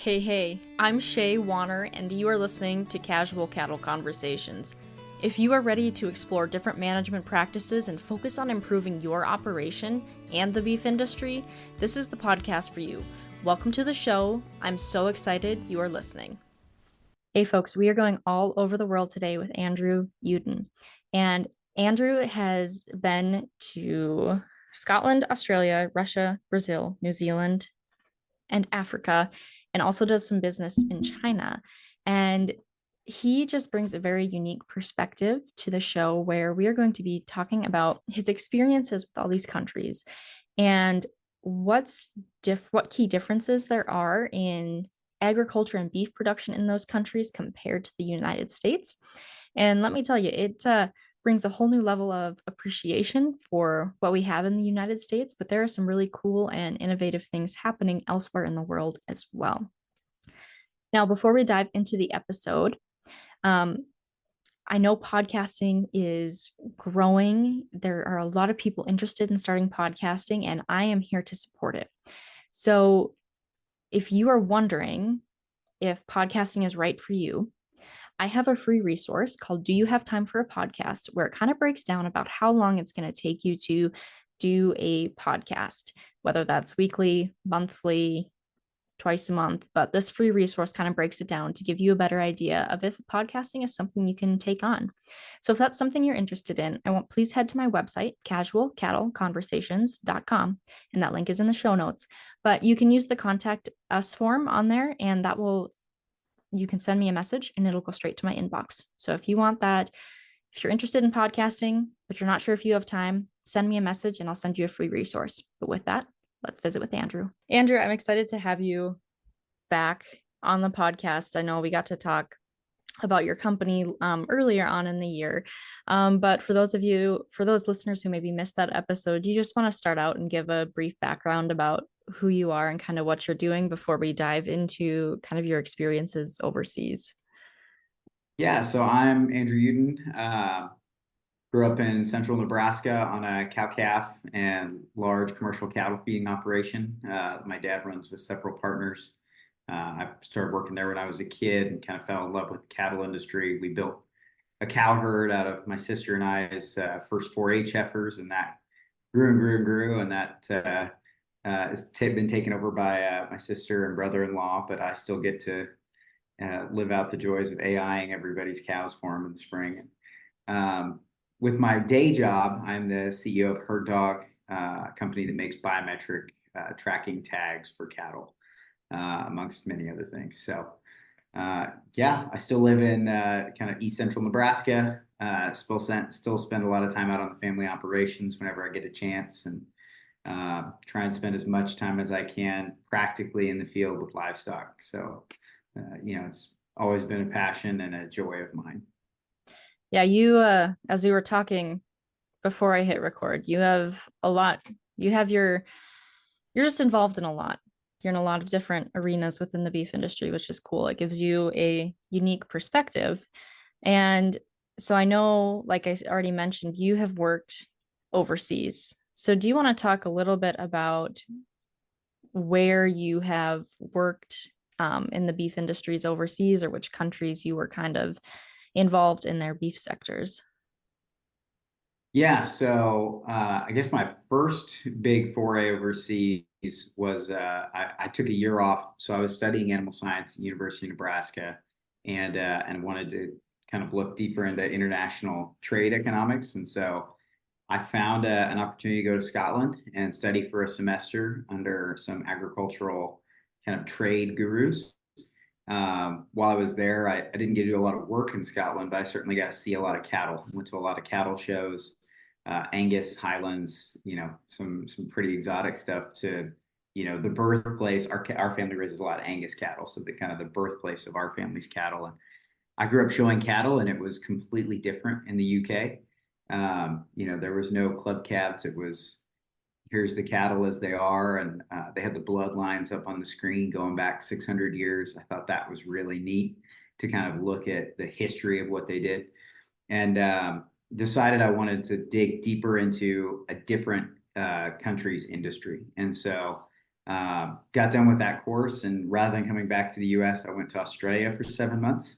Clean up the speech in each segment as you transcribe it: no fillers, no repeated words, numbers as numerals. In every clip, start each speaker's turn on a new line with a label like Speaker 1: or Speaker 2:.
Speaker 1: Hey, I'm Shaye Wanner, and you are listening to Casual Cattle Conversations. If you are ready to explore different management practices and focus on improving your operation and the beef industry, this is the podcast for you. Welcome to the show. I'm so excited you are listening. Hey, folks, we are going all over the world today with Andrew Uden. And Andrew has been to Scotland, Australia, Russia, Brazil, New Zealand, and Africa, and also does some business in China. And he just brings a very unique perspective to the show where we are going to be talking about his experiences with all these countries and what key differences there are in agriculture and beef production in those countries compared to the United States. And let me tell you, it brings a whole new level of appreciation for what we have in the United States, but there are some really cool and innovative things happening elsewhere in the world as well. Now, before we dive into the episode, I know podcasting is growing. There are a lot of people interested in starting podcasting, and I am here to support it. So, if you are wondering if podcasting is right for you, I have a free resource called Do You Have Time for a Podcast, where it kind of breaks down about how long it's going to take you to do a podcast, whether that's weekly, monthly, twice a month. But this free resource kind of breaks it down to give you a better idea of if podcasting is something you can take on. So if that's something you're interested in, please head to my website, casualcattleconversations.com, and that link is in the show notes. But you can use the contact us form on there, and you can send me a message and it'll go straight to my inbox. So if you want that, if you're interested in podcasting, but you're not sure if you have time, send me a message and I'll send you a free resource. But with that, let's visit with Andrew. Andrew, I'm excited to have you back on the podcast. I know we got to talk about your company earlier on in the year. But for those listeners who maybe missed that episode, do you just want to start out and give a brief background about who you are and kind of what you're doing before we dive into kind of your experiences overseas?
Speaker 2: Yeah, so I'm Andrew Uden. Grew up in central Nebraska on a cow-calf and large commercial cattle feeding operation. My dad runs with several partners. I started working there when I was a kid and kind of fell in love with the cattle industry. We built a cow herd out of my sister and I's first 4-H heifers, and that grew and grew and grew, and that has been taken over by my sister and brother-in-law, but I still get to live out the joys of AIing everybody's cows for them in the spring. With my day job, I'm the CEO of Herd Dog, a company that makes biometric tracking tags for cattle, amongst many other things. So, yeah, I still live in kind of East Central Nebraska. Still spend a lot of time out on the family operations whenever I get a chance, and try and spend as much time as I can practically in the field with livestock. So, it's always been a passion and a joy of mine.
Speaker 1: Yeah, as we were talking before I hit record, you have a lot. You're just involved in a lot. You're in a lot of different arenas within the beef industry, which is cool. It gives you a unique perspective. And so I know, like I already mentioned, you have worked overseas. So do you want to talk a little bit about where you have worked in the beef industries overseas, or which countries you were kind of involved in their beef sectors?
Speaker 2: Yeah, so I guess my first big foray overseas was I took a year off. So I was studying animal science at the University of Nebraska, and wanted to kind of look deeper into international trade economics. And so I found an opportunity to go to Scotland and study for a semester under some agricultural kind of trade gurus. While I was there, I didn't get to do a lot of work in Scotland, but I certainly got to see a lot of cattle. Went to a lot of cattle shows, Angus, Highlands, some pretty exotic stuff. To the birthplace. Our family raises a lot of Angus cattle, so the kind of the birthplace of our family's cattle. And I grew up showing cattle, and it was completely different in the UK. There was no club calves. It was, here's the cattle as they are, and they had the bloodlines up on the screen going back 600 years. I thought that was really neat to kind of look at the history of what they did, and decided I wanted to dig deeper into a different country's industry. And so Got done with that course, and rather than coming back to the US, I went to Australia for 7 months.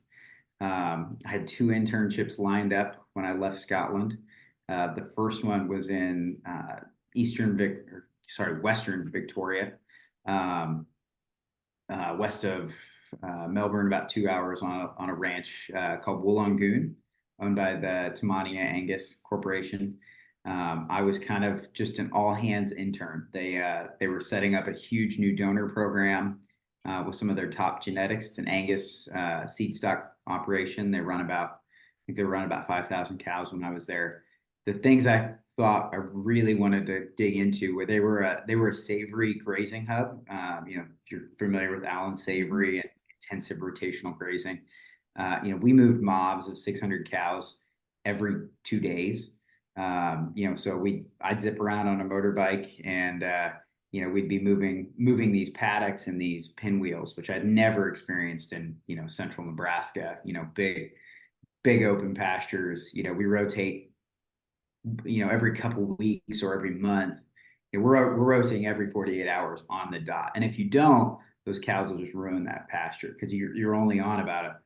Speaker 2: I had two internships lined up when I left Scotland. The first one was in Western Victoria, um, west of Melbourne, about 2 hours on a ranch called Wollongong, owned by the Tamania Angus Corporation. I was kind of just an all hands intern. They were setting up a huge new donor program with some of their top genetics. It's an Angus seed stock operation. I think they run about 5,000 cows when I was there. The things I thought I really wanted to dig into where they were a savory grazing hub. If you're familiar with Allen Savory and intensive rotational grazing, we moved mobs of 600 cows every 2 days. So I'd zip around on a motorbike, and we'd be moving these paddocks and these pinwheels, which I'd never experienced in central Nebraska. Big open pastures. We rotate every couple of weeks or every month. We're rotating every 48 hours on the dot. And if you don't, those cows will just ruin that pasture because you're only on about a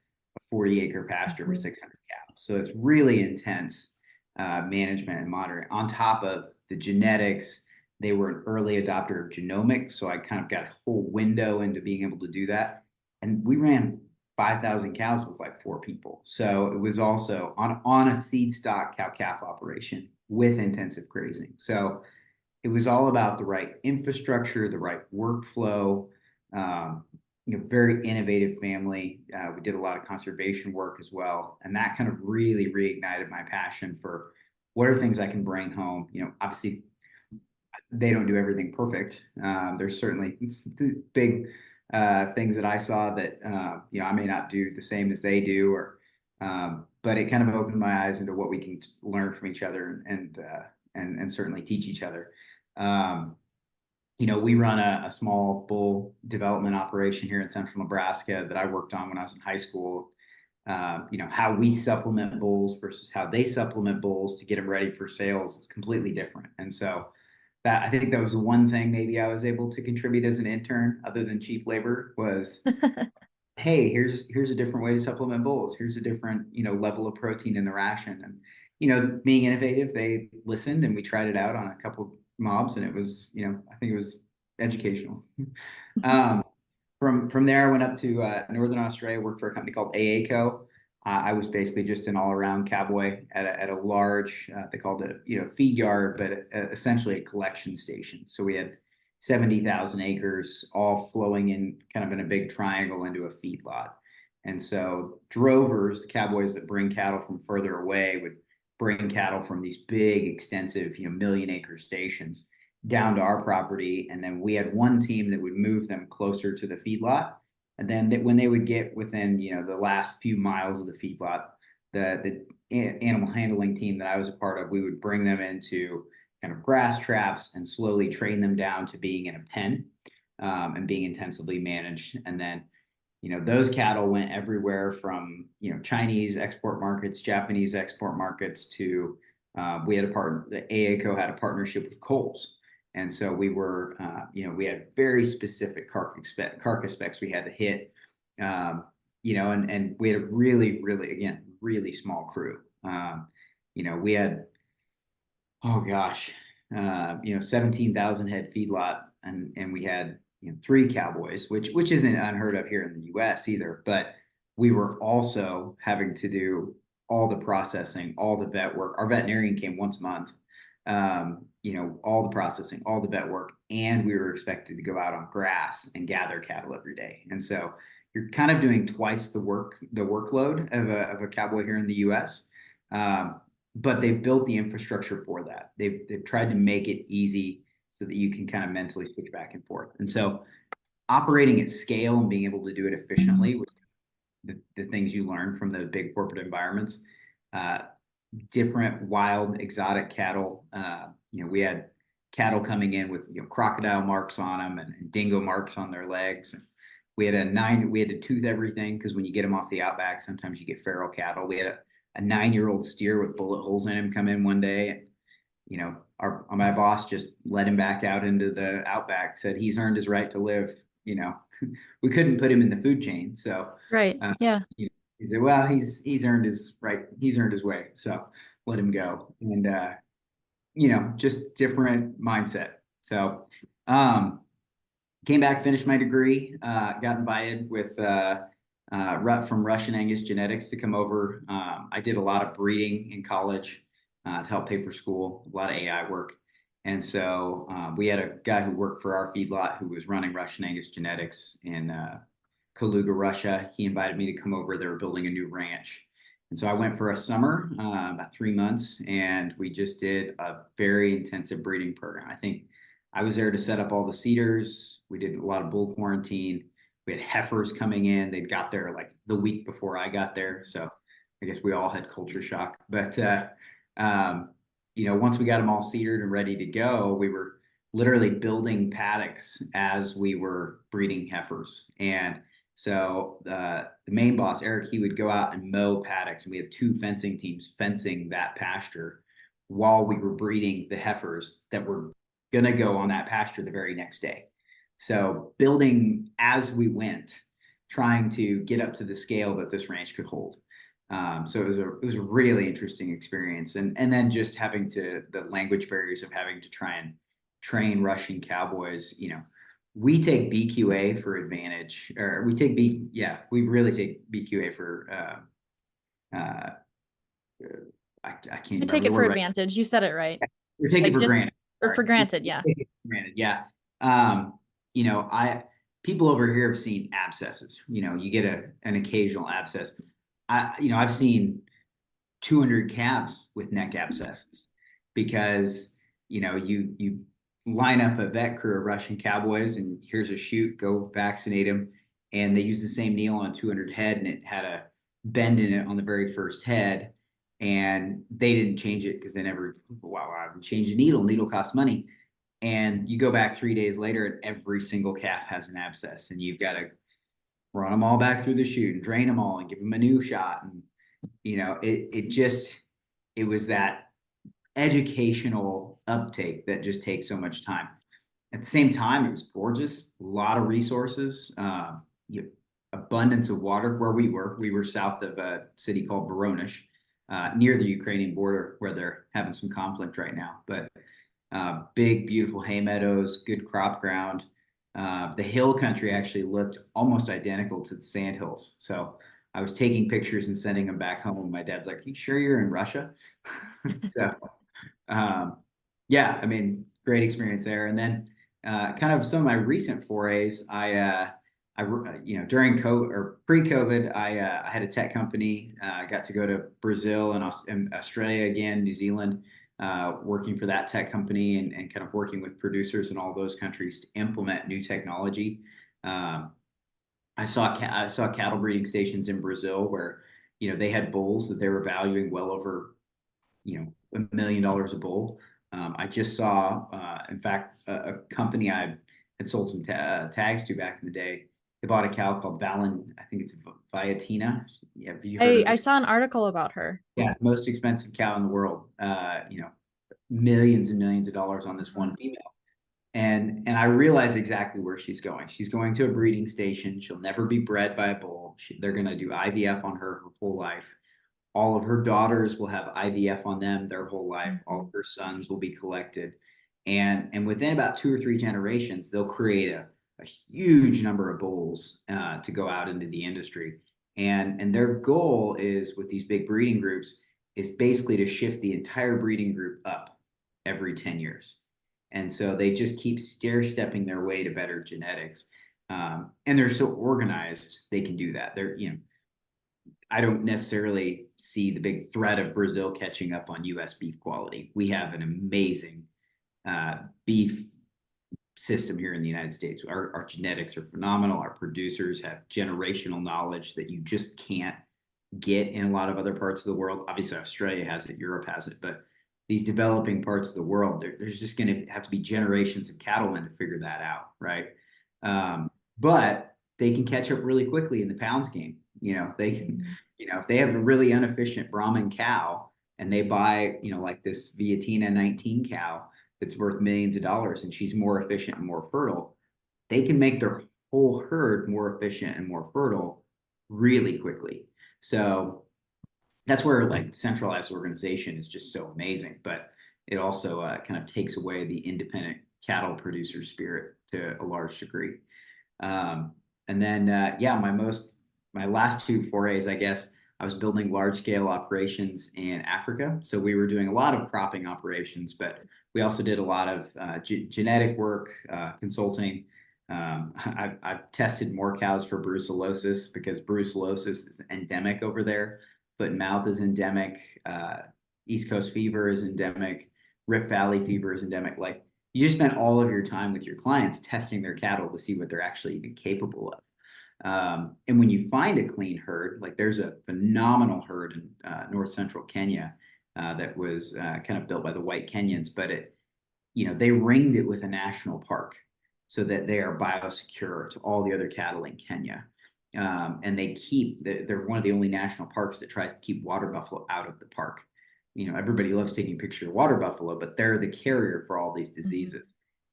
Speaker 2: 40-acre pasture with 600 cows. So it's really intense management and monitoring. On top of the genetics, they were an early adopter of genomics. So I kind of got a whole window into being able to do that. And we ran 5,000 cows with like 4 people. So it was also on a seed stock cow calf operation with intensive grazing. So it was all about the right infrastructure, the right workflow. Very innovative family. We did a lot of conservation work as well, and that kind of really reignited my passion for what are things I can bring home. Obviously they don't do everything perfect. There's certainly big things that I saw that I may not do the same as they do, but it kind of opened my eyes into what we can learn from each other and certainly teach each other. We run a small bull development operation here in central Nebraska that I worked on when I was in high school. How we supplement bulls versus how they supplement bulls to get them ready for sales is completely different. And so I think that was the one thing maybe I was able to contribute as an intern, other than cheap labor, was hey, here's a different way to supplement bulls. Here's a different level of protein in the ration. And being innovative, they listened, and we tried it out on a couple mobs, and it was I think it was educational. um, from there, I went up to Northern Australia, worked for a company called AACO. I was basically just an all-around cowboy at a large, they called it feed yard, but essentially a collection station. So we had 70,000 acres, all flowing in kind of in a big triangle into a feedlot. And so drovers, the cowboys that bring cattle from further away, would bring cattle from these big, extensive, million-acre stations down to our property, and then we had one team that would move them closer to the feedlot. And then when they would get within, the last few miles of the feedlot, the animal handling team that I was a part of, we would bring them into kind of grass traps and slowly train them down to being in a pen and being intensively managed. And then, those cattle went everywhere from, Chinese export markets, Japanese export markets to we had a partner, the AACO had a partnership with Kohl's. And so we were, we had very specific carcass specs we had to hit, and we had a really, really, again, really small crew. We had, oh gosh, 17,000 head feedlot, and we had 3 cowboys, which isn't unheard of here in the U.S. either. But we were also having to do all the processing, all the vet work. Our veterinarian came once a month. All the processing, all the vet work, and we were expected to go out on grass and gather cattle every day. And so you're kind of doing twice the workload of a cowboy here in the U.S. But they've built the infrastructure for that. They've tried to make it easy so that you can kind of mentally switch back and forth. And so operating at scale and being able to do it efficiently was the things you learn from the big corporate environments. Different wild exotic cattle. We had cattle coming in with crocodile marks on them and dingo marks on their legs. And we had to tooth everything because when you get them off the outback, sometimes you get feral cattle. We had a 9-year-old steer with bullet holes in him come in one day. my boss just let him back out into the outback, said he's earned his right to live. We couldn't put him in the food chain. So,
Speaker 1: Right. Yeah.
Speaker 2: he said, well, he's earned his right. He's earned his way. So let him go. And, just different mindset. So, came back, finished my degree, got invited with from Russian Angus Genetics to come over. I did a lot of breeding in college to help pay for school, a lot of AI work. And so we had a guy who worked for our feedlot who was running Russian Angus Genetics in Kaluga, Russia. He invited me to come over. They were building a new ranch. And so I went for a summer, about 3 months, and we just did a very intensive breeding program. I think I was there to set up all the cedars. We did a lot of bull quarantine. We had heifers coming in. They'd got there like the week before I got there. So I guess we all had culture shock. But, once we got them all cedered and ready to go, we were literally building paddocks as we were breeding heifers. And so the main boss, Eric, he would go out and mow paddocks. And we had 2 fencing teams fencing that pasture while we were breeding the heifers that were going to go on that pasture the very next day. So building as we went, trying to get up to the scale that this ranch could hold. So it was a really interesting experience. And then just having the language barriers of having to try and train Russian cowboys, we take BQA for advantage, or we really take BQA for, I can't
Speaker 1: You
Speaker 2: remember
Speaker 1: take
Speaker 2: the
Speaker 1: it for
Speaker 2: word right.
Speaker 1: advantage. You said it right.
Speaker 2: We take it for granted.
Speaker 1: Or for granted, yeah.
Speaker 2: Yeah. People over here have seen abscesses. You get an occasional abscess. I've seen 200 calves with neck abscesses because you line up a vet crew of Russian cowboys and here's a shoot, go vaccinate them, and they use the same needle on 200 head and it had a bend in it on the very first head. And they didn't change it because they never, I haven't changed a needle. Needle costs money. And you go back 3 days later and every single calf has an abscess and you've got to run them all back through the chute and drain them all and give them a new shot. And, it was that educational uptake that just takes so much time. At the same time, it was gorgeous, a lot of resources, abundance of water where we were. We were south of a city called Voronezh, near the Ukrainian border where they're having some conflict right now. But big, beautiful hay meadows, good crop ground. The hill country actually looked almost identical to the sand hills. So I was taking pictures and sending them back home. My dad's like, "Are you sure you're in Russia?" So, great experience there. And then kind of some of my recent forays, during COVID or pre-COVID, I had a tech company. I got to go to Brazil and Australia again, New Zealand, working for that tech company and kind of working with producers in all those countries to implement new technology. I saw cattle breeding stations in Brazil where, they had bulls that they were valuing well over, $1 million a bull. I just saw, in fact, a company I had sold some tags to back in the day. They bought a cow called Valin. I think it's Viatina. Yeah, have you heard of this?
Speaker 1: I saw an article about her.
Speaker 2: Yeah, most expensive cow in the world. Millions and millions of dollars on this one female. And I realize exactly where she's going. She's going to a breeding station. She'll never be bred by a bull. They're going to do IVF on her whole life. All of her daughters will have IVF on them their whole life. All of her sons will be collected. And within about 2 or 3 generations, they'll create a huge number of bulls to go out into the industry. And their goal is with these big breeding groups is basically to shift the entire breeding group up every 10 years. And so they just keep stair-stepping their way to better genetics. And they're so organized, they can do that. I don't necessarily see the big threat of Brazil catching up on US beef quality. We have an amazing beef system here in the United States. Our genetics are phenomenal. Our producers have generational knowledge that you just can't get in a lot of other parts of the world. Obviously, Australia has it, Europe has it, but these developing parts of the world, there's just going to have to be generations of cattlemen to figure that out, right? But they can catch up really quickly in the pounds game. They can, if they have a really inefficient Brahman cow, and they buy, like this Viatina 19 cow that's worth millions of dollars, and she's more efficient and more fertile, they can make their whole herd more efficient and more fertile really quickly. So that's where like centralized organization is just so amazing, but it also kind of takes away the independent cattle producer spirit to a large degree. And then, yeah, my last two forays, I guess, I was building large scale operations in Africa. So we were doing a lot of cropping operations, but we also did a lot of genetic work, consulting. I've tested more cows for brucellosis because brucellosis is endemic over there. Foot and mouth is endemic. East Coast fever is endemic. Rift Valley fever is endemic. Like, you just spend all of your time with your clients testing their cattle to see what they're actually even capable of. And when you find a clean herd, like there's a phenomenal herd in north central Kenya that was kind of built by the white Kenyans, but they ringed it with a national park so that they are biosecure to all the other cattle in Kenya. And they're one of the only national parks that tries to keep water buffalo out of the park. Everybody loves taking a picture of water buffalo, but they're the carrier for all these diseases.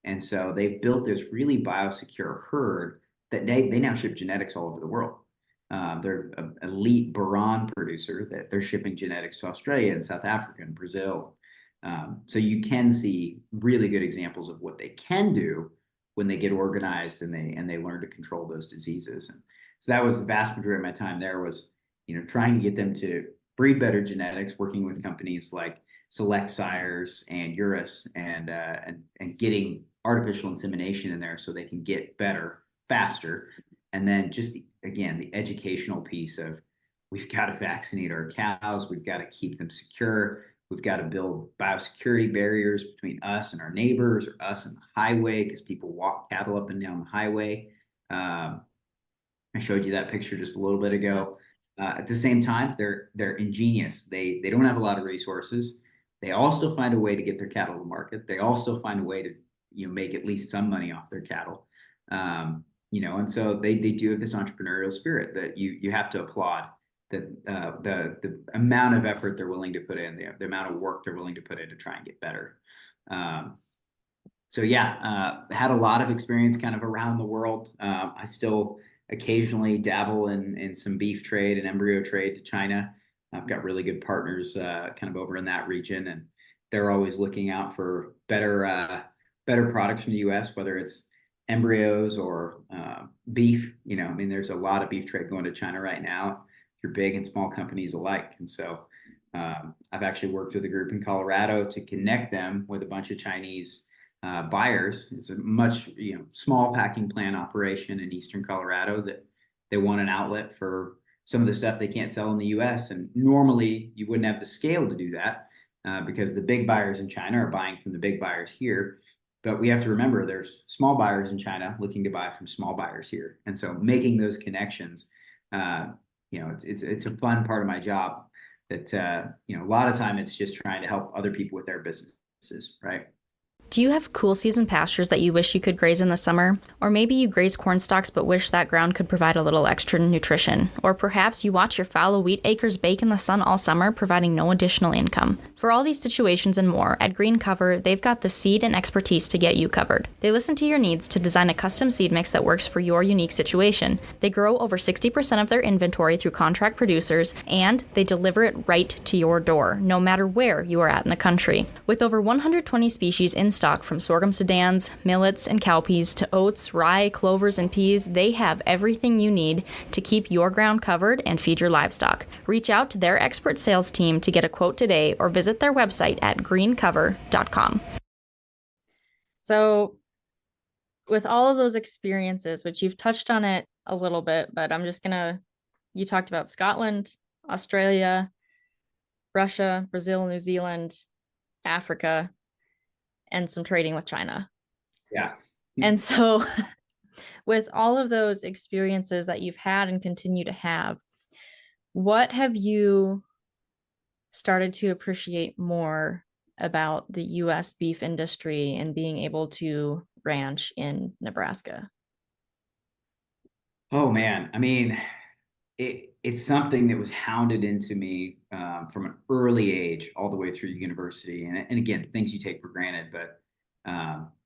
Speaker 2: And so they've built this really biosecure herd that they now ship genetics all over the world. They're an elite Baran producer that they're shipping genetics to Australia and South Africa and Brazil. So you can see really good examples of what they can do when they get organized and they learn to control those diseases. And so that was the vast majority of my time there was, trying to get them to breed better genetics, working with companies like Select Sires and Urus and getting artificial insemination in there so they can get better faster. And then just again, the educational piece of we've got to vaccinate our cows, we've got to keep them secure, we've got to build biosecurity barriers between us and our neighbors or us and the highway because people walk cattle up and down the highway. I showed you that picture just a little bit ago. At the same time, they're ingenious. They don't have a lot of resources. They also find a way to get their cattle to market. They also find a way to make at least some money off their cattle. And so they do have this entrepreneurial spirit that you have to applaud. That the amount of effort they're willing to put in, the amount of work they're willing to put in to try and get better. So yeah, had a lot of experience kind of around the world. I still occasionally dabble in some beef trade and embryo trade to China. I've got really good partners kind of over in that region, and they're always looking out for better products from the U.S., whether it's embryos or beef. There's a lot of beef trade going to China right now through big and small companies alike. And so I've actually worked with a group in Colorado to connect them with a bunch of Chinese buyers. It's a much small packing plant operation in eastern Colorado that they want an outlet for some of the stuff they can't sell in the U.S. And normally you wouldn't have the scale to do that because the big buyers in China are buying from the big buyers here. But we have to remember there's small buyers in China looking to buy from small buyers here. And so making those connections, it's a fun part of my job that, a lot of time it's just trying to help other people with their businesses, right?
Speaker 1: Do you have cool season pastures that you wish you could graze in the summer? Or maybe you graze corn stalks but wish that ground could provide a little extra nutrition. Or perhaps you watch your fallow wheat acres bake in the sun all summer, providing no additional income. For all these situations and more, at Green Cover, they've got the seed and expertise to get you covered. They listen to your needs to design a custom seed mix that works for your unique situation. They grow over 60% of their inventory through contract producers, and they deliver it right to your door, no matter where you are at in the country. With over 120 species in stock, from sorghum sedans, millets, and cowpeas to oats, rye, clovers, and peas, they have everything you need to keep your ground covered and feed your livestock. Reach out to their expert sales team to get a quote today or visit their website at greencover.com. So with all of those experiences, which you've touched on it a little bit, but you talked about Scotland, Australia, Russia, Brazil, New Zealand, Africa, and some trading with China.
Speaker 2: Yeah.
Speaker 1: And so with all of those experiences that you've had and continue to have, what have you started to appreciate more about the U.S. beef industry and being able to ranch in Nebraska?
Speaker 2: Oh man. it's something that was hounded into me from an early age all the way through university. And again, things you take for granted, but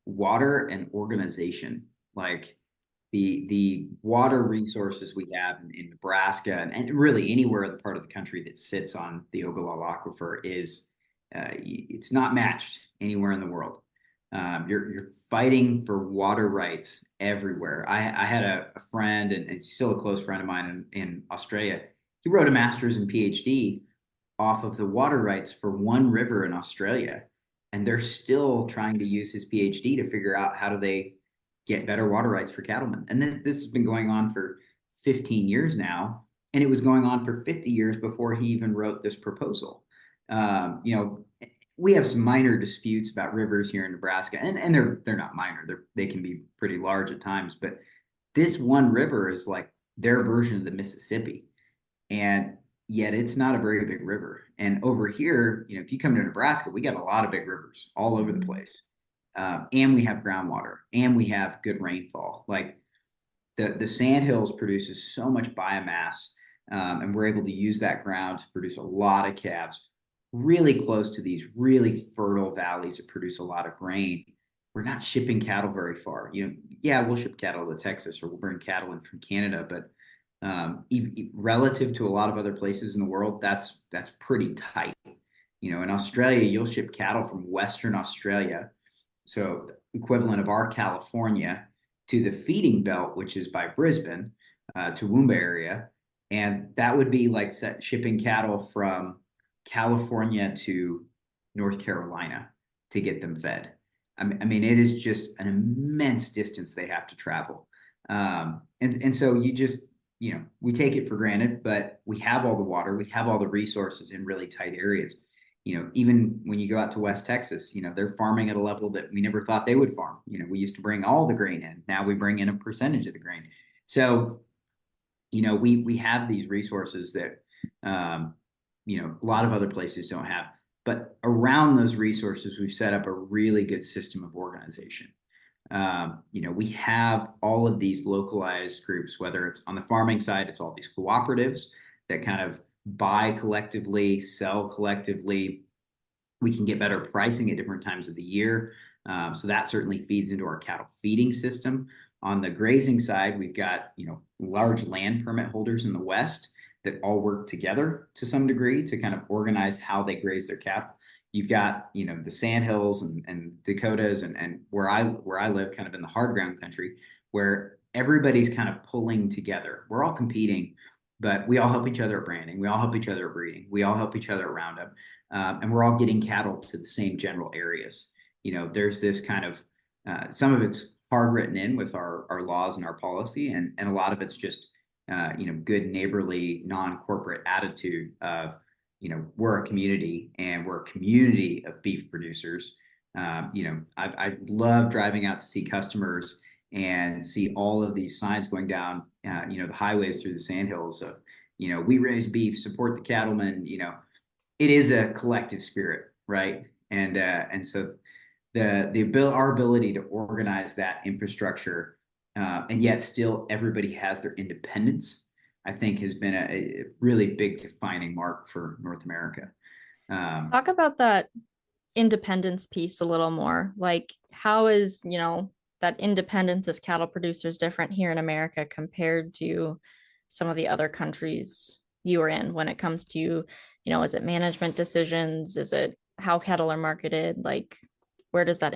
Speaker 2: water and organization, like the water resources we have in Nebraska and really anywhere in the part of the country that sits on the Ogallala Aquifer is it's not matched anywhere in the world. You're fighting for water rights everywhere. I had a friend, and it's still a close friend of mine in Australia. He wrote a master's and PhD off of the water rights for one river in Australia, and they're still trying to use his PhD to figure out how do they get better water rights for cattlemen. And this has been going on for 15 years now, and it was going on for 50 years before he even wrote this proposal. You know, we have some minor disputes about rivers here in Nebraska, and they're not minor. They can be pretty large at times, but this one river is like their version of the Mississippi, and yet it's not a very big river. And over here, you know, if you come to Nebraska, we got a lot of big rivers all over the place, and we have groundwater, and we have good rainfall. Like the sandhills produces so much biomass, and we're able to use that ground to produce a lot of calves really close to these really fertile valleys that produce a lot of grain. We're not shipping cattle very far. You know, yeah, we'll ship cattle to Texas or we'll bring cattle in from Canada, but relative to a lot of other places in the world, that's pretty tight. You know, in Australia, you'll ship cattle from Western Australia, so equivalent of our California, to the feeding belt, which is by Brisbane, to Woomba area, and that would be like shipping cattle from California to North Carolina to get them fed. I mean, it is just an immense distance they have to travel. And so you just, you know, we take it for granted, but we have all the water, we have all the resources in really tight areas. You know, even when you go out to West Texas, you know, they're farming at a level that we never thought they would farm. You know, we used to bring all the grain in. Now we bring in a percentage of the grain. So, you know, we have these resources that you know, a lot of other places don't have. But around those resources, we've set up a really good system of organization. You know, we have all of these localized groups, whether it's on the farming side, it's all these cooperatives that kind of buy collectively, sell collectively. We can get better pricing at different times of the year. So that certainly feeds into our cattle feeding system. On the grazing side, we've got, you know, large land permit holders in the West that all work together to some degree to kind of organize how they graze their cattle. You've got, you know, the Sandhills and Dakotas and where I live, kind of in the hard ground country, where everybody's kind of pulling together. We're all competing, but we all help each other at branding. We all help each other at breeding. We all help each other at roundup, and we're all getting cattle to the same general areas. You know, there's this kind of some of it's hard written in with our laws and our policy, and a lot of it's just you know, good neighborly, non-corporate attitude of, you know, we're a community and we're a community of beef producers. You know, I love driving out to see customers and see all of these signs going down, you know, the highways through the sandhills of, you know, we raise beef, support the cattlemen. You know, it is a collective spirit, right? And so our ability to organize that infrastructure, and yet still everybody has their independence, I think has been a really big defining mark for North America.
Speaker 1: Talk about that independence piece a little more. Like, how is, you know, that independence as cattle producers different here in America compared to some of the other countries you are in when it comes to, you know, is it management decisions? Is it how cattle are marketed? Like, what does that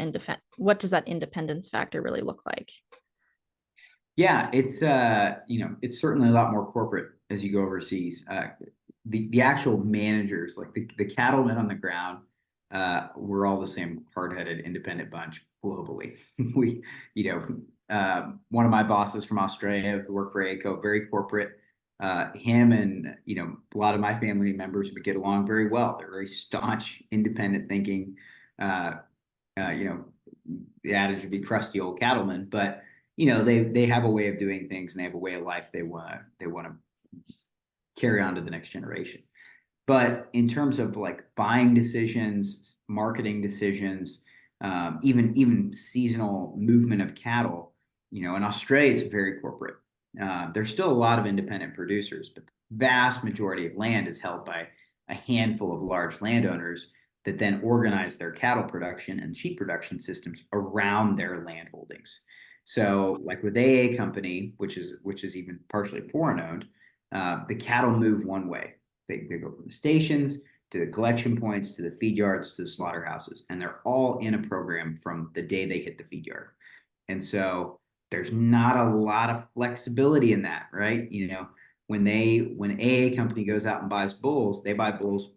Speaker 1: independence factor really look like?
Speaker 2: Yeah, it's you know, it's certainly a lot more corporate as you go overseas. The actual managers, like the cattlemen on the ground, we're all the same hard-headed, independent bunch globally. We, you know, one of my bosses from Australia who worked for ACO, very corporate. Him and, you know, a lot of my family members would get along very well. They're very staunch, independent thinking. Uh, you know, the adage would be crusty old cattlemen, but you know, they have a way of doing things and they have a way of life they want to carry on to the next generation. But in terms of like buying decisions, marketing decisions, even seasonal movement of cattle, you know, in Australia it's very corporate. There's still a lot of independent producers, but the vast majority of land is held by a handful of large landowners that then organize their cattle production and sheep production systems around their land holdings. So, like with AA Company, which is even partially foreign owned, the cattle move one way. They go from the stations to the collection points to the feed yards to the slaughterhouses, and they're all in a program from the day they hit the feed yard. And so there's not a lot of flexibility in that, right? When AA Company goes out and buys bulls, they buy bulls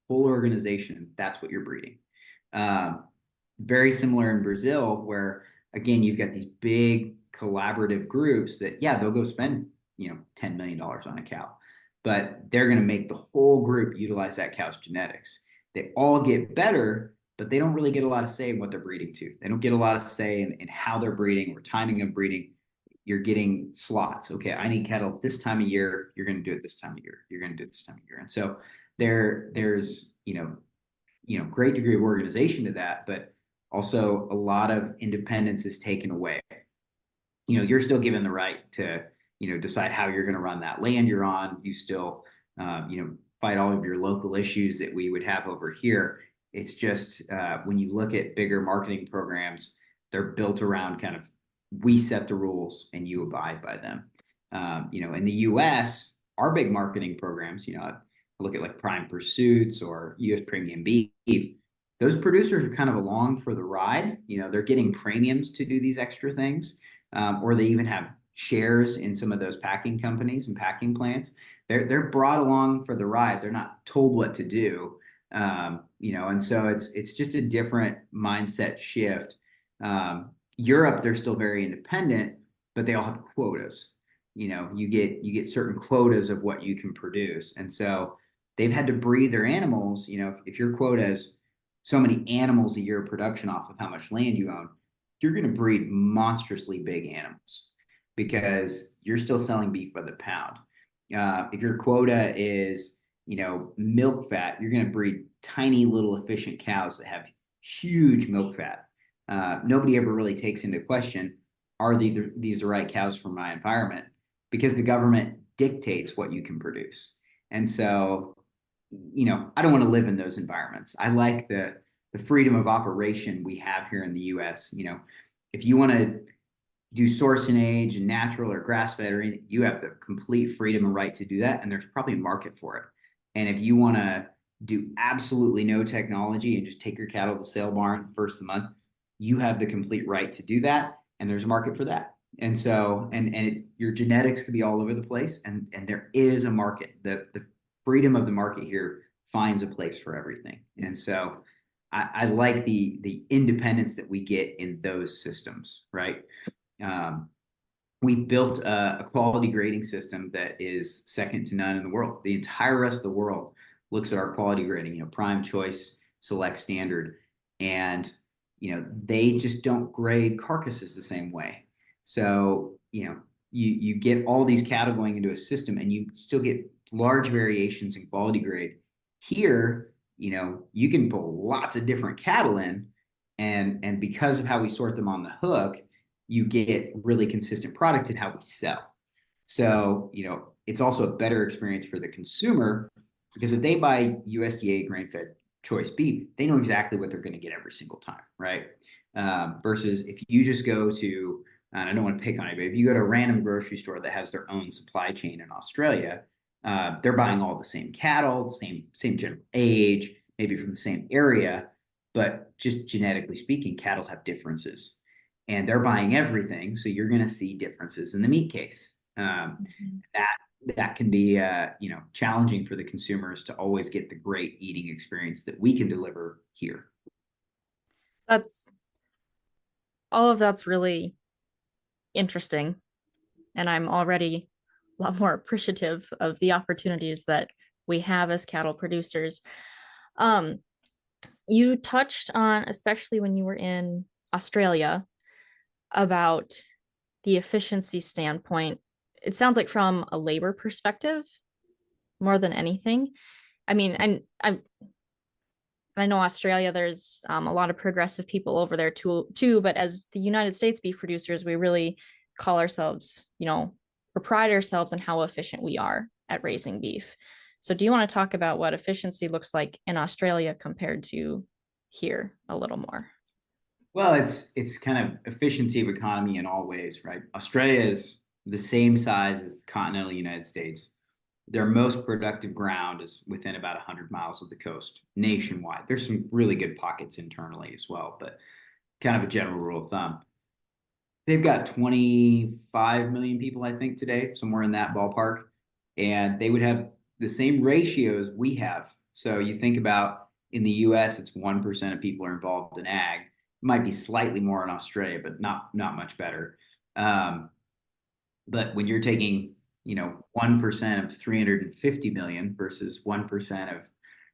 Speaker 2: full organization. That's what you're breeding. Um, Very similar in Brazil, where again you've got these big collaborative groups that, yeah, they'll go spend $10 million on a cow, but they're going to make the whole group utilize that cow's genetics. They all get better, but they don't really get a lot of say in what they're breeding to. They don't get a lot of say in how they're breeding or timing of breeding. You're getting slots. Okay, I need cattle this time of year. You're going to do it this time of year. You're going to do it this time of year. And so there's great degree of organization to that, but also a lot of independence is taken away. You're still given the right to decide how you're going to run that land you're on. You still fight all of your local issues that we would have over here. It's just when you look at bigger marketing programs, they're built around kind of, we set the rules and you abide by them. In the US, our big marketing programs, look at like Prime Pursuits or US Premium Beef, those producers are kind of along for the ride. They're getting premiums to do these extra things, or they even have shares in some of those packing companies and packing plants. They're brought along for the ride. They're not told what to do. And so it's just a different mindset shift. Europe, they're still very independent, but they all have quotas. You get certain quotas of what you can produce, and so they've had to breed their animals. If your quota is so many animals a year of production off of how much land you own, you're going to breed monstrously big animals because you're still selling beef by the pound. If your quota is milk fat, you're going to breed tiny little efficient cows that have huge milk fat. Nobody ever really takes into question, are these the right cows for my environment? Because the government dictates what you can produce. And so, I don't want to live in those environments. I like the freedom of operation we have here in the US. If you want to do source and age and natural or grass fed or anything, you have the complete freedom and right to do that. And there's probably a market for it. And if you want to do absolutely no technology and just take your cattle to the sale barn first of the month, you have the complete right to do that. And there's a market for that. And so, your genetics could be all over the place. And there is a market. The freedom of the market here finds a place for everything. And so I like the independence that we get in those systems, right? We've built a quality grading system that is second to none in the world. The entire rest of the world looks at our quality grading, prime, choice, select, standard, and they just don't grade carcasses the same way. So you get all these cattle going into a system, and you still get large variations in quality grade. Here, you can pull lots of different cattle in, and because of how we sort them on the hook, you get really consistent product in how we sell. So, it's also a better experience for the consumer, because if they buy USDA grain-fed choice beef, they know exactly what they're going to get every single time, right? Versus if you just go to, and I don't want to pick on it, but if you go to a random grocery store that has their own supply chain in Australia, they're buying all the same cattle, the same general age, maybe from the same area, but just genetically speaking, cattle have differences. And they're buying everything, so you're going to see differences in the meat case. That can be challenging for the consumers to always get the great eating experience that we can deliver here.
Speaker 1: All of that's really interesting, and I'm already a lot more appreciative of the opportunities that we have as cattle producers. You touched on, especially when you were in Australia, about the efficiency standpoint. It sounds like from a labor perspective more than anything. I mean, and I know Australia, there's a lot of progressive people over there too, but as the United States beef producers, we really call ourselves, pride ourselves on how efficient we are at raising beef. So do you want to talk about what efficiency looks like in Australia compared to here a little more?
Speaker 2: Well, it's kind of efficiency of economy in all ways, right? Australia is the same size as the continental United States. Their most productive ground is within about 100 miles of the coast nationwide. There's some really good pockets internally as well, but kind of a general rule of thumb. They've got 25 million people, I think, today, somewhere in that ballpark. And they would have the same ratios we have. So you think about in the US, it's 1% of people are involved in ag. It might be slightly more in Australia, but not much better. But when you're taking, 1% of 350 million versus 1% of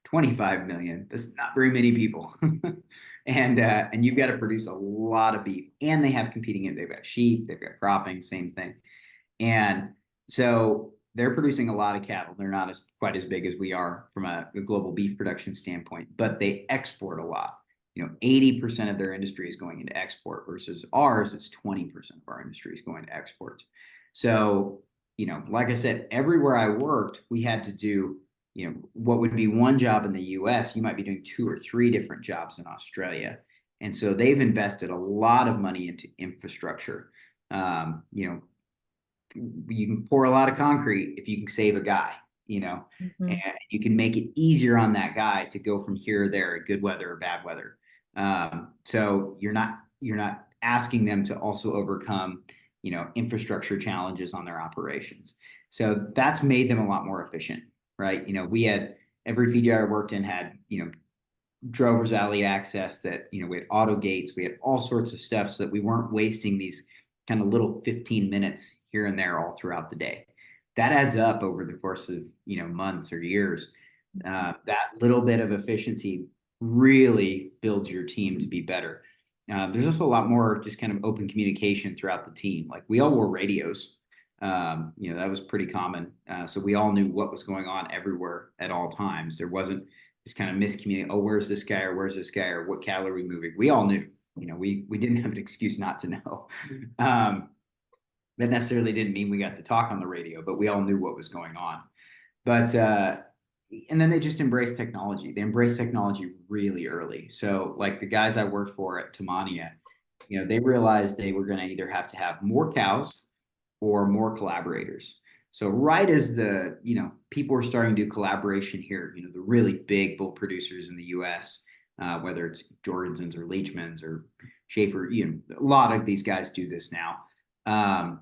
Speaker 2: 25 million, that's not very many people. And you've got to produce a lot of beef. And they have competing, they've got sheep, they've got cropping, same thing. And so they're producing a lot of cattle. They're not quite as big as we are from a global beef production standpoint, but they export a lot. 80% of their industry is going into export versus ours, it's 20% of our industry is going to exports. So, like I said, everywhere I worked, we had to do, what would be one job in the US, you might be doing 2 or 3 different jobs in Australia. And so they've invested a lot of money into infrastructure. You can pour a lot of concrete if you can save a guy, and you can make it easier on that guy to go from here or there, good weather or bad weather. So you're not asking them to also overcome, infrastructure challenges on their operations. So that's made them a lot more efficient, right? We had every feed yard I worked in had, drover's alley access that, we had auto gates, we had all sorts of stuff so that we weren't wasting these kind of little 15 minutes here and there all throughout the day. That adds up over the course of, months or years. That little bit of efficiency really builds your team to be better. There's also a lot more just kind of open communication throughout the team. Like we all wore radios. That was pretty common. So we all knew what was going on everywhere at all times. There wasn't this kind of miscommunication. Oh, where's this guy or where's this guy or what cattle are we moving? We all knew. We didn't have an excuse not to know. That necessarily didn't mean we got to talk on the radio, but we all knew what was going on. But and then they just embraced technology. They embraced technology really early. So like the guys I worked for at Tamania, they realized they were going to either have to have more cows or more collaborators. So right as the, people were starting to do collaboration here, the really big bull producers in the US, whether it's Jorgensen's or Leachman's or Schaefer, a lot of these guys do this now.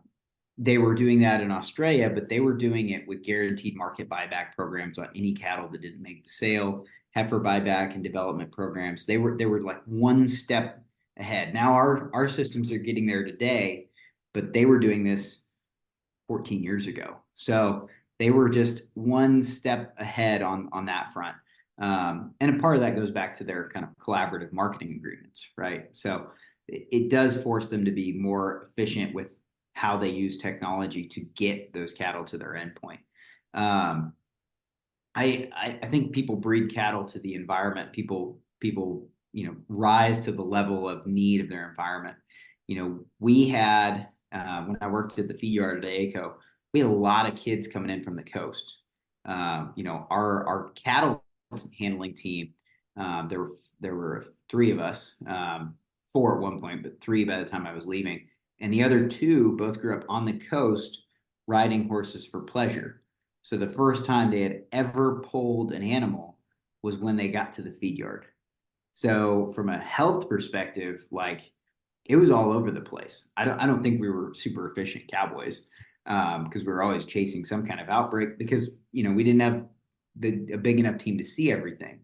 Speaker 2: They were doing that in Australia, but they were doing it with guaranteed market buyback programs on any cattle that didn't make the sale, heifer buyback and development programs. They were like one step ahead. Now our systems are getting there today, but they were doing this 14 years ago. So they were just one step ahead on that front. And a part of that goes back to their kind of collaborative marketing agreements, right? So it does force them to be more efficient with how they use technology to get those cattle to their endpoint. I think people breed cattle to the environment. People rise to the level of need of their environment. We had when I worked at the feed yard at AECO, we had a lot of kids coming in from the coast. Our cattle handling team, there were 3 of us, 4 at one point, but 3 by the time I was leaving. And the other 2 both grew up on the coast riding horses for pleasure. So the first time they had ever pulled an animal was when they got to the feed yard. So from a health perspective, like it was all over the place. I don't think we were super efficient cowboys because we were always chasing some kind of outbreak because, we didn't have a big enough team to see everything.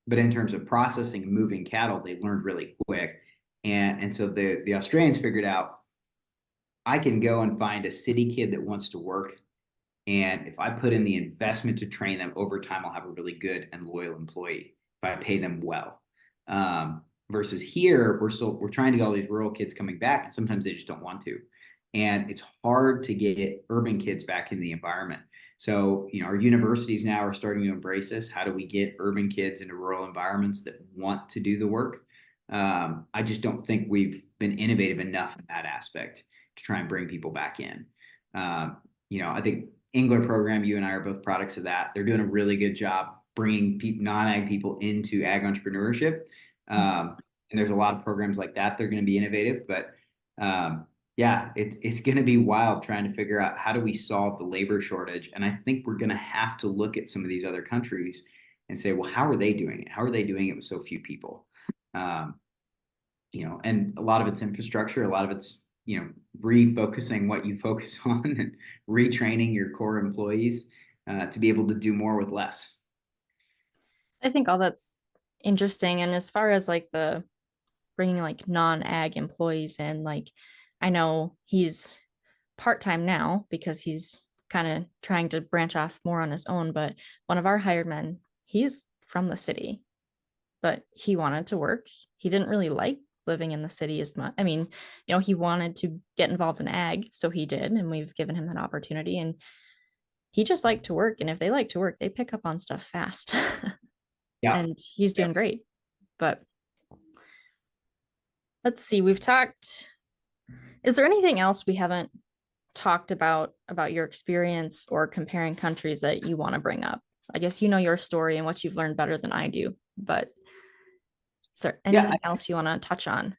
Speaker 2: But in terms of processing and moving cattle, they learned really quick. And so the Australians figured out, I can go and find a city kid that wants to work. And if I put in the investment to train them over time, I'll have a really good and loyal employee if I pay them well. Versus here, we're trying to get all these rural kids coming back, and sometimes they just don't want to. And it's hard to get urban kids back in the environment. So, our universities now are starting to embrace this. How do we get urban kids into rural environments that want to do the work? I just don't think we've been innovative enough in that aspect to try and bring people back in. I think Engler program, you and I are both products of that. They're doing a really good job bringing non-ag people into ag entrepreneurship. And there's a lot of programs like that. They're going to be innovative, but yeah, it's going to be wild trying to figure out how do we solve the labor shortage. And I think we're going to have to look at some of these other countries and say, well, how are they doing it? How are they doing it with so few people? Um, and a lot of it's infrastructure, a lot of it's, refocusing what you focus on and retraining your core employees to be able to do more with less.
Speaker 1: I think all that's interesting. And as far as like the bringing like non-ag employees in, like I know he's part-time now because he's kind of trying to branch off more on his own, but one of our hired men, he's from the city, but he wanted to work. He didn't really like living in the city as much. I mean, he wanted to get involved in ag, so he did, and we've given him that opportunity, and he just liked to work. And if they like to work, they pick up on stuff fast.
Speaker 2: Yeah.
Speaker 1: And he's doing
Speaker 2: Yeah.
Speaker 1: great. But let's see, we've talked. Is there anything else we haven't talked about your experience or comparing countries that you want to bring up? I guess you know your story and what you've learned better than I do, but is there
Speaker 2: Yeah.
Speaker 1: anything else you want to touch on?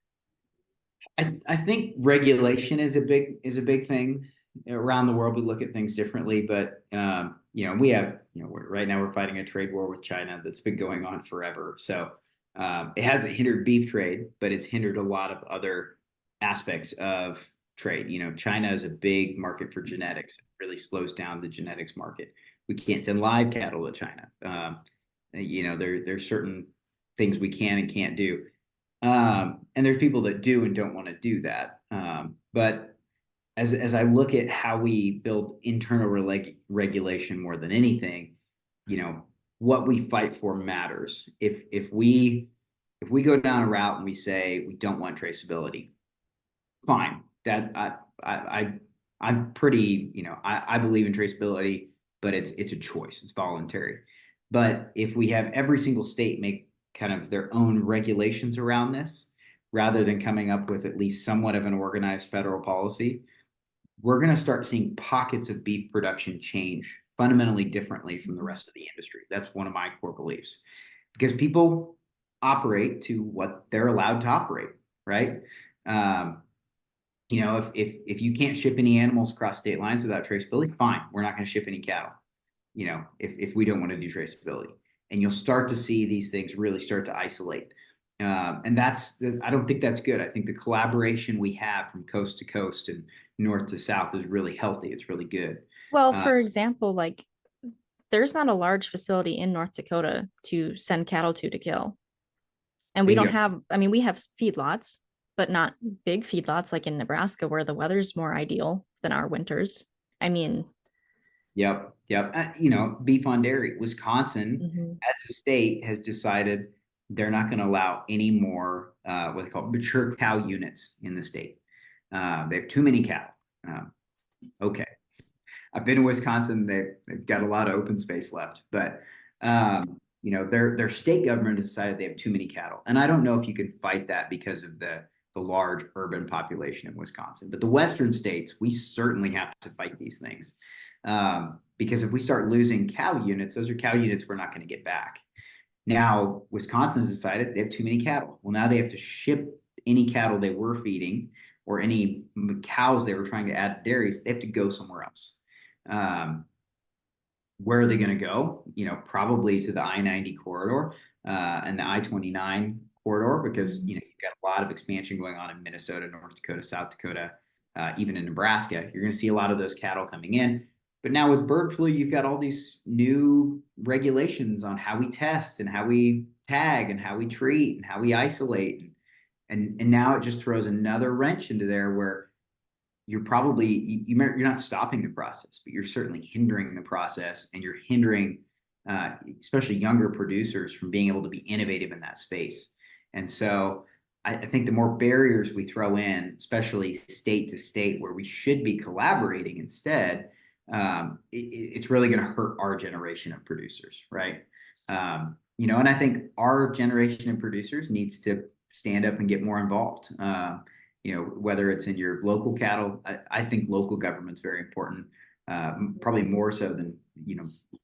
Speaker 2: I think regulation is a big thing around the world. We look at things differently, but we have right now we're fighting a trade war with China that's been going on forever. So it hasn't hindered beef trade, but it's hindered a lot of other aspects of trade. China is a big market for genetics. It really slows down the genetics market. We can't send live cattle to China. There's certain things we can and can't do. And there's people that do and don't want to do that. But as I look at how we build internal regulation more than anything, what we fight for matters. If we go down a route and we say we don't want traceability, fine. That I'm pretty, I believe in traceability, but it's a choice. It's voluntary. But if we have every single state make kind of their own regulations around this, rather than coming up with at least somewhat of an organized federal policy, we're going to start seeing pockets of beef production change fundamentally differently from the rest of the industry. That's one of my core beliefs, because people operate to what they're allowed to operate, right? If you can't ship any animals across state lines without traceability, fine, we're not going to ship any cattle. If we don't want to do traceability, and you'll start to see these things really start to isolate. And I don't think that's good. I think the collaboration we have from coast to coast and north to south is really healthy. It's really good.
Speaker 1: Well, for example, like there's not a large facility in North Dakota to send cattle to kill. And we don't have, I mean, we have feedlots, but not big feedlots like in Nebraska where the weather's more ideal than our winters. I mean,
Speaker 2: Yep. Beef on dairy. Wisconsin, as a state, has decided they're not going to allow any more what they call mature cow units in the state. They have too many cattle. Okay. I've been in Wisconsin. They've got a lot of open space left, but their state government has decided they have too many cattle. And I don't know if you can fight that because of the large urban population in Wisconsin. But the western states, we certainly have to fight these things. Because if we start losing cow units, those are cow units we're not going to get back. Now, Wisconsin has decided they have too many cattle. Well, now they have to ship any cattle they were feeding or any cows they were trying to add to dairies. They have to go somewhere else. Where are they going to go? Probably to the I-90 corridor and the I-29 corridor, because you've got a lot of expansion going on in Minnesota, North Dakota, South Dakota, even in Nebraska. You're going to see a lot of those cattle coming in. But now with bird flu, you've got all these new regulations on how we test and how we tag and how we treat and how we isolate. And now it just throws another wrench into there where you're not stopping the process, but you're certainly hindering the process, and you're hindering especially younger producers from being able to be innovative in that space. And so I think the more barriers we throw in, especially state to state, where we should be collaborating instead, it's really going to hurt our generation of producers, right? And I think our generation of producers needs to stand up and get more involved. Whether it's in your local cattle, I think local government's very important. probably more so than,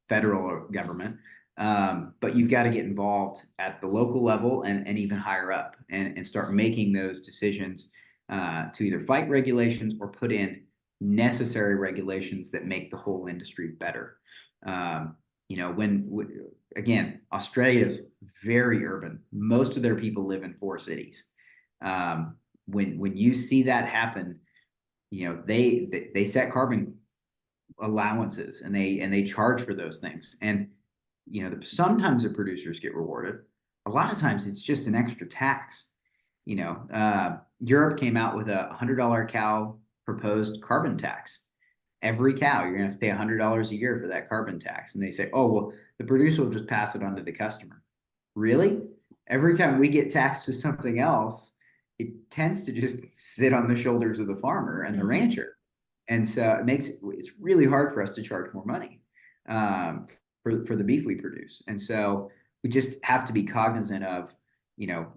Speaker 2: federal government. But you've got to get involved at the local level and even higher up and start making those decisions to either fight regulations or put in necessary regulations that make the whole industry better. Again, Australia is very urban. Most of their people live in 4 cities. When you see that happen, they set carbon allowances and they charge for those things. And sometimes the producers get rewarded. A lot of times it's just an extra tax. Europe came out with $100 cow proposed carbon tax. Every cow, you're going to have to pay $100 a year for that carbon tax. And they say, oh, well, the producer will just pass it on to the customer. Really? Every time we get taxed with something else, it tends to just sit on the shoulders of the farmer and the rancher. And so it's really hard for us to charge more money for the beef we produce. And so we just have to be cognizant of,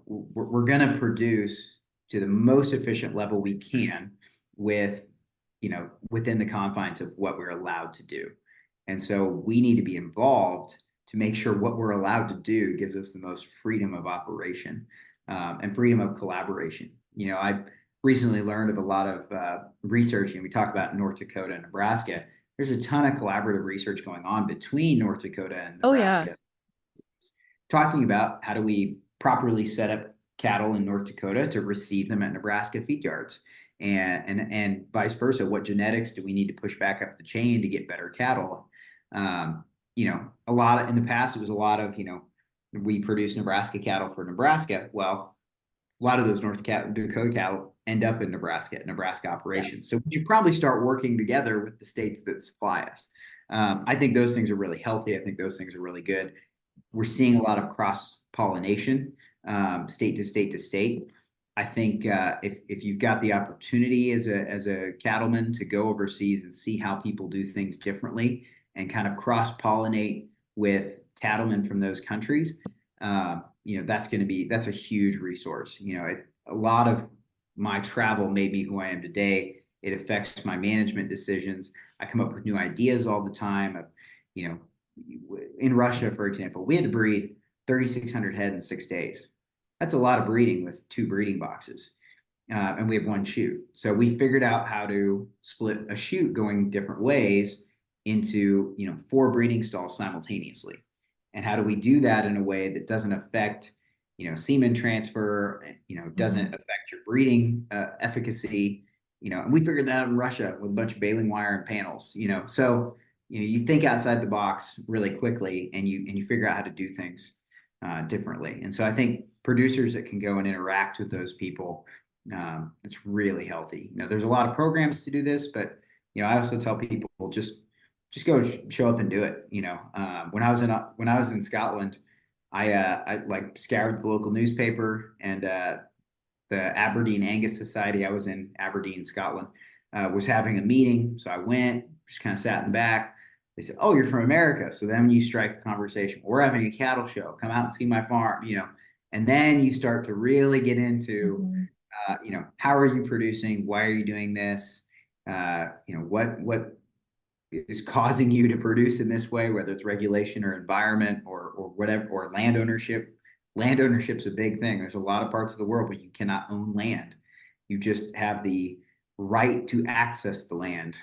Speaker 2: we're going to produce to the most efficient level we can within the confines of what we're allowed to do. And so we need to be involved to make sure what we're allowed to do gives us the most freedom of operation and freedom of collaboration. I recently learned of a lot of research, and we talk about North Dakota and Nebraska. There's a ton of collaborative research going on between North Dakota and Nebraska.
Speaker 1: Oh, yeah.
Speaker 2: Talking about how do we properly set up cattle in North Dakota to receive them at Nebraska feed yards, and vice versa. What genetics do we need to push back up the chain to get better cattle? A lot of, in the past, it was a lot of, we produce Nebraska cattle for Nebraska. Well, a lot of those North Dakota cattle end up in Nebraska operations. Yeah. So we should probably start working together with the states that supply us. I think those things are really healthy. I think those things are really good. We're seeing a lot of cross-pollination, state to state to state. I think if you've got the opportunity as a cattleman to go overseas and see how people do things differently and kind of cross-pollinate with cattlemen from those countries, that's a huge resource. A lot of my travel made me who I am today. It affects my management decisions. I come up with new ideas all the time. In Russia, for example, we had to breed 3,600 head in 6 days. That's a lot of breeding with 2 breeding boxes. And we have 1 chute. So we figured out how to split a chute going different ways into, 4 breeding stalls simultaneously. And how do we do that in a way that doesn't affect, semen transfer, doesn't affect your breeding efficacy, and we figured that out in Russia with a bunch of baling wire and panels, so, you think outside the box really quickly and you figure out how to do things differently. And so I think producers that can go and interact with those people, it's really healthy. There's a lot of programs to do this, but, I also tell people just go show up and do it. When I was in Scotland, I like scoured the local newspaper, and the Aberdeen Angus Society, I was in Aberdeen, Scotland, was having a meeting. So I went, just kind of sat in the back. They said, "Oh, you're from America." So then you strike a conversation. We're having a cattle show. Come out and see my farm, and then you start to really get into, how are you producing? Why are you doing this? What is causing you to produce in this way, whether it's regulation or environment or whatever, or land ownership. Land ownership's a big thing. There's a lot of parts of the world where you cannot own land. You just have the right to access the land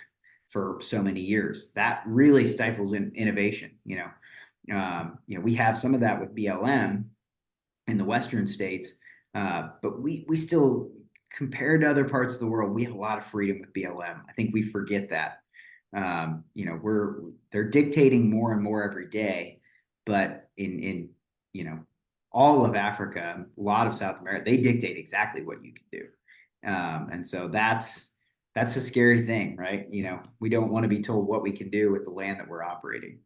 Speaker 2: for so many years. That really stifles innovation. We have some of that with BLM in the Western states, but we still, compared to other parts of the world, we have a lot of freedom with BLM. I think we forget that. They're dictating more and more every day, but in all of Africa, a lot of South America, they dictate exactly what you can do. And so that's a scary thing, right? We don't want to be told what we can do with the land that we're operating.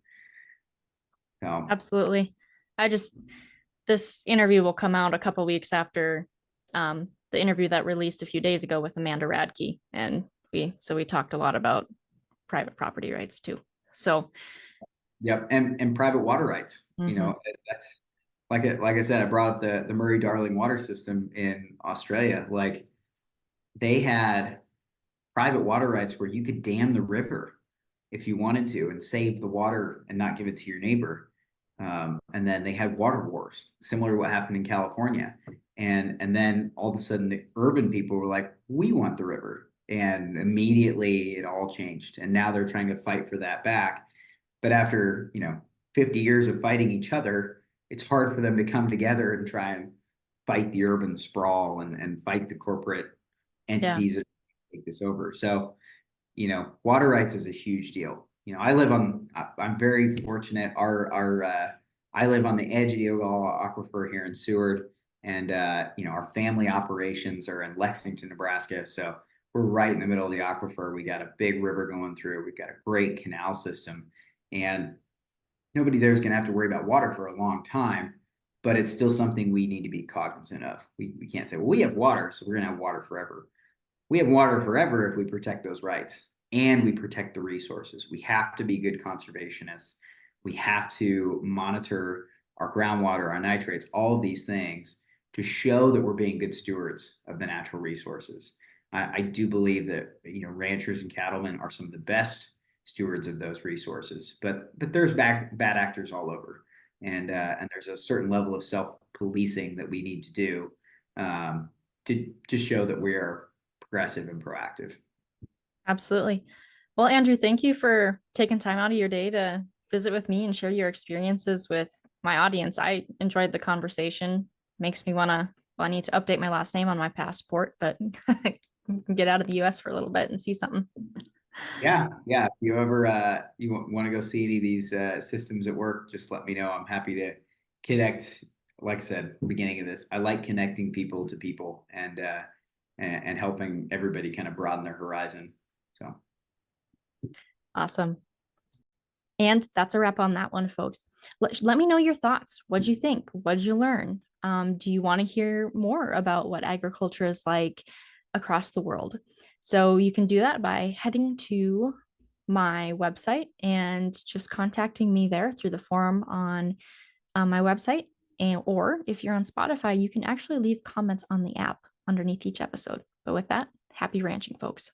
Speaker 2: So.
Speaker 1: Absolutely. This interview will come out a couple weeks after the interview that released a few days ago with Amanda Radke. And we talked a lot about private property rights too. So.
Speaker 2: Yep. And private water rights, that's like I said, I brought up the Murray-Darling water system in Australia. Like, they had private water rights where you could dam the river if you wanted to and save the water and not give it to your neighbor. And then they had water wars, similar to what happened in California. And then all of a sudden the urban people were like, we want the river. And immediately it all changed. And now they're trying to fight for that back. But after, 50 years of fighting each other, it's hard for them to come together and try and fight the urban sprawl and fight the corporate
Speaker 1: Yeah.
Speaker 2: entities that take this over. So, water rights is a huge deal. I'm very fortunate. I live on the edge of the Ogallala Aquifer here in Seward, and our family operations are in Lexington, Nebraska. So we're right in the middle of the aquifer. We got a big river going through. We've got a great canal system, and nobody there is going to have to worry about water for a long time. But it's still something we need to be cognizant of. We can't say, well, we have water, so we're going to have water forever. We have water forever if we protect those rights and we protect the resources. We have to be good conservationists. We have to monitor our groundwater, our nitrates, all of these things to show that we're being good stewards of the natural resources. I do believe that ranchers and cattlemen are some of the best stewards of those resources, but there's bad actors all over, and there's a certain level of self-policing that we need to do to show that we are progressive and proactive.
Speaker 1: Absolutely. Well, Andrew, thank you for taking time out of your day to visit with me and share your experiences with my audience. I enjoyed the conversation. Makes me I need to update my last name on my passport, but get out of the US for a little bit and see something.
Speaker 2: Yeah. If you ever you want to go see any of these systems at work, just let me know. I'm happy to connect. Like I said, beginning of this, I like connecting people to people and helping everybody kind of broaden their horizon. So
Speaker 1: Awesome. And that's a wrap on that one, folks. Let me know your thoughts. What'd you think? What'd you learn? Do you want to hear more about what agriculture is like across the world? So you can do that by heading to my website and just contacting me there through the form on my website. Or if you're on Spotify, you can actually leave comments on the app underneath each episode. But with that, happy ranching, folks.